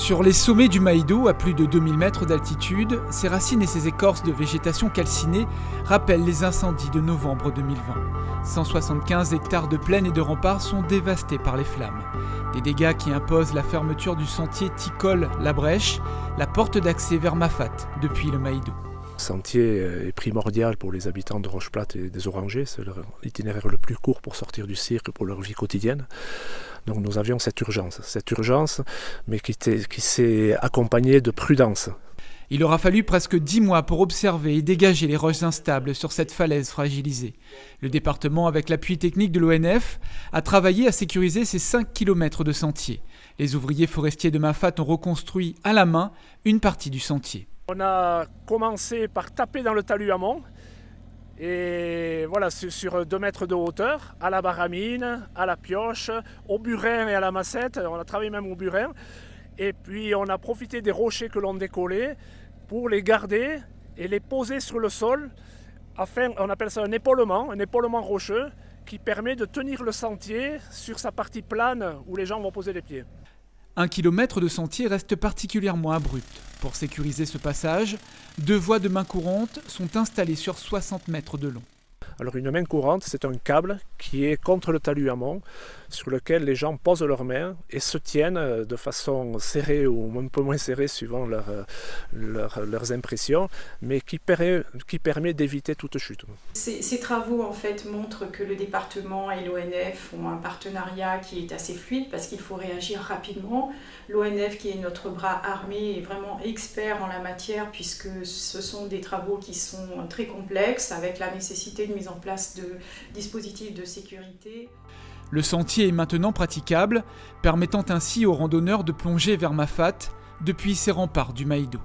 Sur les sommets du Maïdo, à plus de 2000 mètres d'altitude, ses racines et ses écorces de végétation calcinée rappellent les incendies de novembre 2020. 175 hectares de plaine et de remparts sont dévastés par les flammes. Des dégâts qui imposent la fermeture du sentier Ticol-La Brèche, la porte d'accès vers Mafate depuis le Maïdo. Le sentier est primordial pour les habitants de Roche-Plate et des Orangers. C'est l'itinéraire le plus court pour sortir du cirque pour leur vie quotidienne. Donc nous avions cette urgence, mais qui s'est accompagnée de prudence. Il aura fallu presque 10 mois pour observer et dégager les roches instables sur cette falaise fragilisée. Le département, avec l'appui technique de l'ONF, a travaillé à sécuriser ces 5 km de sentier. Les ouvriers forestiers de Mafate ont reconstruit à la main une partie du sentier. On a commencé par taper dans le talus amont, et voilà, sur 2 mètres de hauteur, à la baramine, à la pioche, au burin et à la massette. On a travaillé même au burin. Et puis on a profité des rochers que l'on décollait pour les garder et les poser sur le sol. On appelle ça un épaulement rocheux qui permet de tenir le sentier sur sa partie plane où les gens vont poser les pieds. 1 kilomètre de sentier reste particulièrement abrupt. Pour sécuriser ce passage, 2 voies de main courante sont installées sur 60 mètres de long. Alors une main courante, c'est un câble qui est contre le talus amont, sur lequel les gens posent leurs mains et se tiennent de façon serrée ou un peu moins serrée suivant leurs impressions, mais qui permet d'éviter toute chute. Ces travaux en fait montrent que le département et l'ONF ont un partenariat qui est assez fluide parce qu'il faut réagir rapidement. L'ONF, qui est notre bras armé, est vraiment expert en la matière puisque ce sont des travaux qui sont très complexes avec la nécessité de mise en place de dispositifs de sécurité. Le sentier est maintenant praticable, permettant ainsi aux randonneurs de plonger vers Mafate depuis ses remparts du Maïdo.